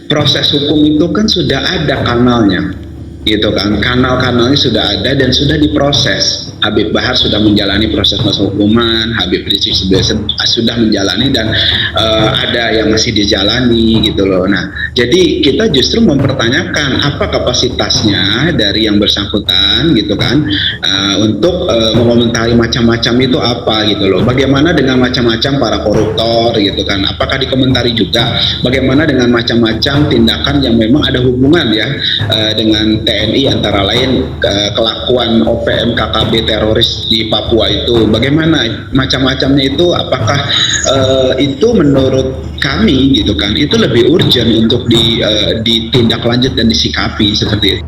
proses hukum itu kan sudah ada kanalnya, gitu kan. Kanal-kanalnya sudah ada dan sudah diproses. Habib Bahar sudah menjalani proses masa hukuman, Habib Rizik sudah menjalani, dan ada yang masih dijalani gitu loh. Nah, jadi kita justru mempertanyakan apa kapasitasnya dari yang bersangkutan gitu kan, untuk mengomentari macam-macam itu apa gitu loh. Bagaimana dengan macam-macam para koruptor gitu kan, apakah dikomentari juga? Bagaimana dengan macam-macam tindakan yang memang ada hubungan ya dengan TNI, antara lain kelakuan OPM KKB teroris di Papua itu, bagaimana macam-macamnya itu, apakah itu menurut kami gitu kan itu lebih urgent untuk ditindaklanjut dan disikapi seperti itu.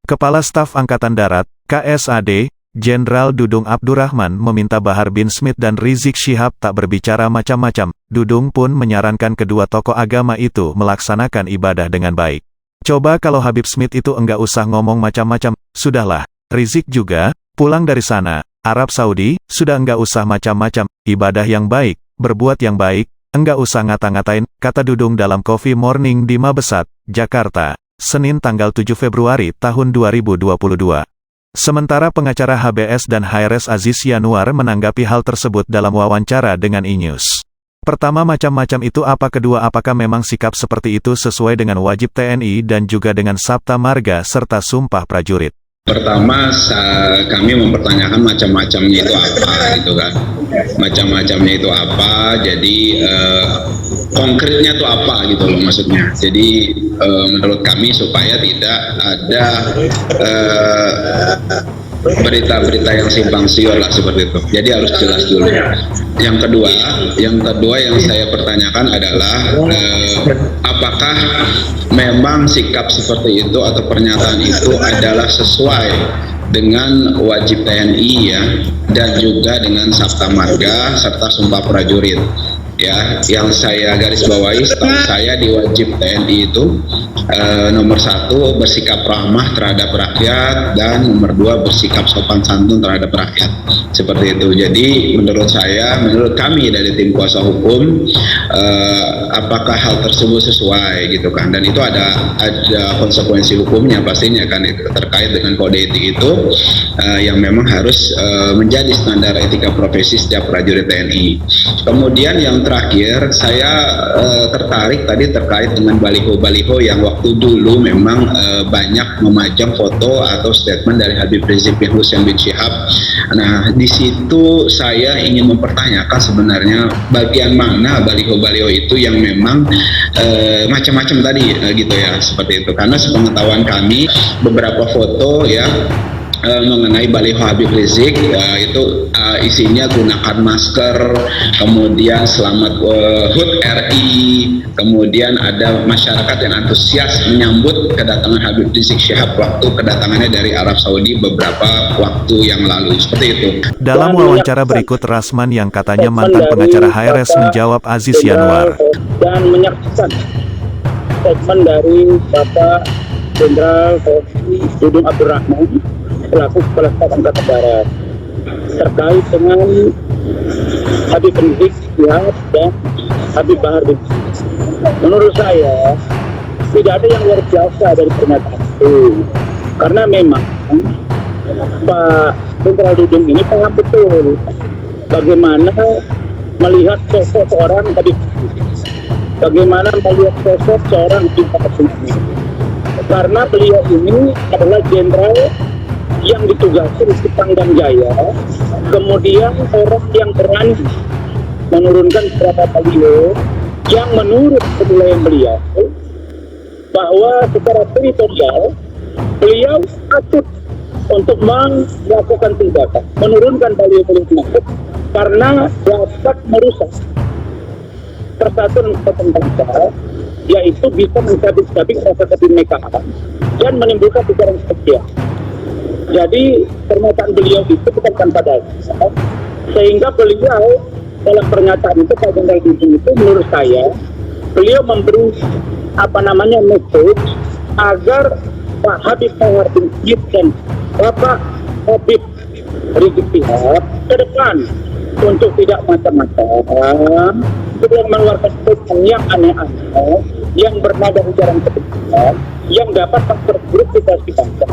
Kepala Staf Angkatan Darat, KSAD, Jenderal Dudung Abdurrahman meminta Bahar bin Smith dan Rizik Syihab tak berbicara macam-macam. Dudung pun menyarankan kedua tokoh agama itu melaksanakan ibadah dengan baik. Coba kalau Habib Smith itu enggak usah ngomong macam-macam, sudahlah. Rizik juga, pulang dari sana, Arab Saudi, sudah enggak usah macam-macam, ibadah yang baik, berbuat yang baik, enggak usah ngata-ngatain, kata Dudung dalam Coffee Morning di Mabesat, Jakarta, Senin tanggal 7 Februari tahun 2022. Sementara pengacara HBS dan HRS Aziz Yanuar menanggapi hal tersebut dalam wawancara dengan E-News. Pertama, macam-macam itu apa? Kedua, apakah memang sikap seperti itu sesuai dengan wajib TNI dan juga dengan Sabta Marga serta Sumpah Prajurit? Pertama, kami mempertanyakan macam-macamnya itu apa gitu kan. Macam-macamnya itu apa, jadi konkretnya itu apa gitu loh maksudnya. Jadi menurut kami supaya tidak ada berita-berita yang simpang siur lah seperti itu. Jadi harus jelas dulu. Yang kedua yang saya pertanyakan adalah apakah memang sikap seperti itu atau pernyataan itu adalah sesuai dengan wajib TNI ya, dan juga dengan Sabta Marga serta Sumpah Prajurit. Ya, yang saya garis bawahi, setahu saya di wajib TNI itu nomor 1 bersikap ramah terhadap rakyat, dan nomor 2 bersikap sopan santun terhadap rakyat, seperti itu. Jadi menurut kami dari tim kuasa hukum, apakah hal tersebut sesuai gitu kan, dan itu ada konsekuensi hukumnya pastinya kan, itu terkait dengan kode etik itu yang memang harus menjadi standar etika profesi setiap prajurit TNI. Kemudian yang terakhir, saya tertarik tadi terkait dengan baliho-baliho yang waktu dulu memang banyak memajang foto atau statement dari Habib Rizik bin Hussein bin Syihab. Nah, di situ saya ingin mempertanyakan sebenarnya bagian mana baliho-baliho itu yang memang macam-macam tadi gitu ya, seperti itu. Karena sepengetahuan kami beberapa foto ya mengenai baliho Habib Rizik itu isinya gunakan masker, kemudian selamat HUT RI, kemudian ada masyarakat yang antusias menyambut kedatangan Habib Rizik Syihab waktu kedatangannya dari Arab Saudi beberapa waktu yang lalu, seperti itu. Dalam wawancara berikut, Rasman yang katanya mantan pengacara HRS menjawab Aziz Yanuar. Dan menyaksikan statement dari Bapak Jenderal Dudung Abdurrahman selaku Kepala Staf Angkatan Darat terkait dengan Habib Rizik Syihab dan Habib Bahar bin Smith. Menurut saya tidak ada yang luar biasa dari pernyataan itu, karena memang Pak Jenderal Dudung ini paham betul bagaimana melihat sosok seorang Habib Rizik, bagaimana melihat sosok seorang Habib Bahar bin Smith, karena beliau ini adalah jenderal yang ditugaskan di Pangdam Jaya, kemudian orang yang berani menurunkan beberapa baliho yang menurut penilaian beliau bahwa secara teritorial beliau patut untuk melakukan tindakan menurunkan baliho-baliho tersebut karena dapat merusak persatuan bangsa, yaitu bisa mencabik-cabik rasa kebinekaan dan menimbulkan pikiran sosial. Jadi pernyataan beliau itu bukan tanpa dasar, sehingga beliau dalam pernyataan itu, Pak Jenderal Dudung itu menurut saya beliau memberi message agar Pak Habib Bahar bin Smith dan Bapak Habib Rizik Syihab ke depan untuk tidak macam-macam sebelum mengeluarkan statement yang aneh-aneh, yang bernada ujaran kebencian, yang dapat memperburuk situasi bangsa.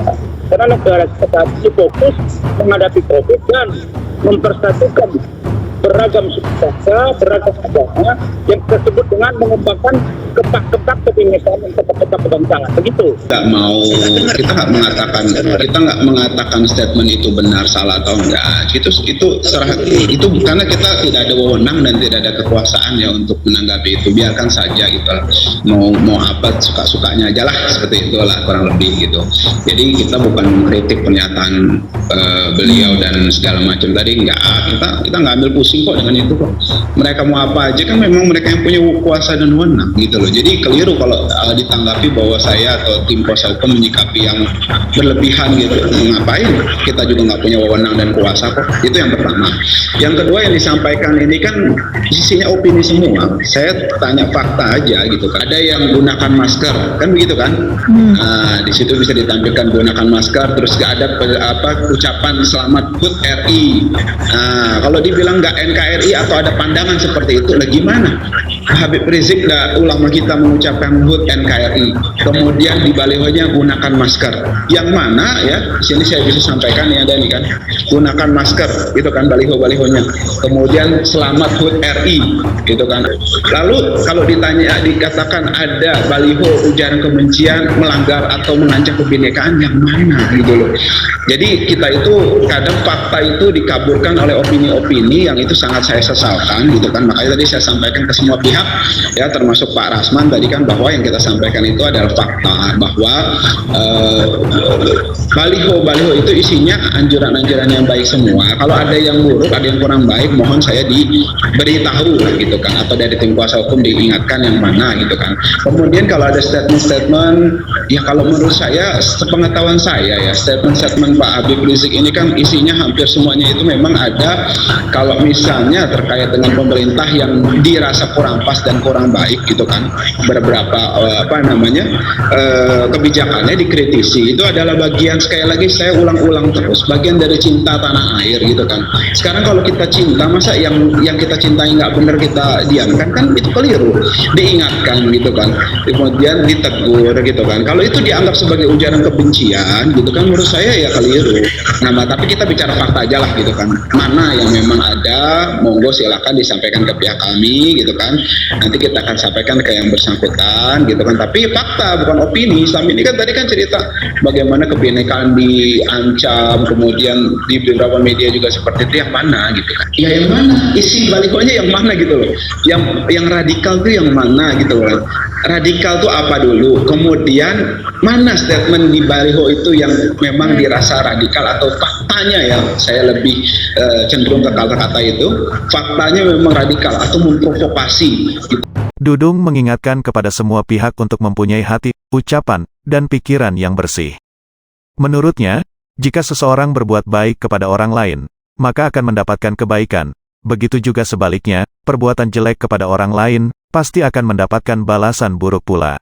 Karena negara kita fokus menghadapi COVID dan mempersatukan beragam suku bangsa, beragam agama yang tersebut dengan mengembangkan ketak-ketak kebinekaan dan ketak-ketak kebangsaan. Begitu. Kita nggak mengatakan statement itu benar, salah atau enggak. Itu karena kita tidak ada wewenang dan tidak ada kekuasaan ya untuk menanggapi itu. Biarkan saja gitu. Mau apa suka-sukanya aja lah, seperti itulah kurang lebih gitu. Jadi kita bukan mengkritik pernyataan beliau dan segala macam tadi, enggak. Kita nggak ambil pusing kok dengan itu kok. Mereka mau apa aja kan memang mereka yang punya kuasa dan wewenang gitu loh. Jadi keliru kalau ditanggapi bahwa saya atau tim kuasa hukum menyikapi yang berlebihan gitu. Ngapain? Kita juga nggak punya wewenang dan kuasa kok. Itu yang pertama. Yang kedua yang disampaikan ini kan sisinya opini semua. Saya tanya fakta aja gitu kan. Ada yang gunakan masker kan begitu kan? Nah, di situ bisa ditampilkan gunakan masker, terus gak ada ucapan selamat HUT RI. Nah, kalau dibilang nggak NKRI atau ada pandangan seperti itu, lah gimana? Habib Rizik ulama kita mengucapkan HUT NKRI, kemudian di balihonya gunakan masker. Yang mana ya? Di sini saya bisa sampaikan ya, ada nih kan, gunakan masker, itu kan balihonya. Kemudian selamat HUT RI, gitu kan. Lalu kalau dikatakan ada baliho ujaran kebencian melanggar atau mengancam kebinekaan, yang mana gitu loh. Jadi kita itu kadang fakta itu dikaburkan oleh opini-opini yang itu sangat saya sesalkan gitu kan. Makanya tadi saya sampaikan ke semua pihak ya, termasuk Pak Rasman tadi kan, bahwa yang kita sampaikan itu adalah fakta, bahwa baliho itu isinya anjuran-anjuran yang baik semua. Kalau ada yang buruk, ada yang kurang baik, mohon saya diberitahu gitu kan, atau dari tim kuasa hukum diingatkan yang mana gitu kan. Kemudian kalau ada statement-statement, ya kalau menurut saya, sepengetahuan saya ya, statement-statement Pak Habib Rizik ini kan isinya hampir semuanya itu memang ada, kalau misalnya terkait dengan pemerintah yang dirasa kurang pas dan kurang baik gitu kan, beberapa kebijakannya dikritisi, itu adalah bagian, sekali lagi saya ulang-ulang terus, bagian dari cinta tanah air gitu kan. Sekarang kalau kita cinta, masa yang kita cintai nggak benar kita diamkan, kan itu keliru. Diingatkan gitu kan, kemudian ditegur gitu kan. Kalau itu dianggap sebagai ujaran kebencian gitu kan, menurut saya ya keliru. Nah, tapi kita bicara fakta aja lah gitu kan. Mana yang memang ada, monggo silakan disampaikan ke pihak kami gitu kan. Nanti kita akan sampaikan ke yang bersangkutan gitu kan. Tapi fakta bukan opini. Selama ini kan tadi kan cerita bagaimana kebinekaan diancam, kemudian di beberapa media juga seperti itu, yang mana gitu kan. Ya yang mana? Isi balihonya yang mana gitu loh. Yang radikal tuh yang mana gitu loh. Radikal tuh apa dulu? Kemudian mana statement di baliho itu yang memang dirasa radikal, atau faktanya ya, saya lebih cenderung ke kata-kata itu, faktanya memang radikal atau memprovokasi gitu. Dudung mengingatkan kepada semua pihak untuk mempunyai hati, ucapan, dan pikiran yang bersih. Menurutnya, jika seseorang berbuat baik kepada orang lain, maka akan mendapatkan kebaikan. Begitu juga sebaliknya, perbuatan jelek kepada orang lain, pasti akan mendapatkan balasan buruk pula.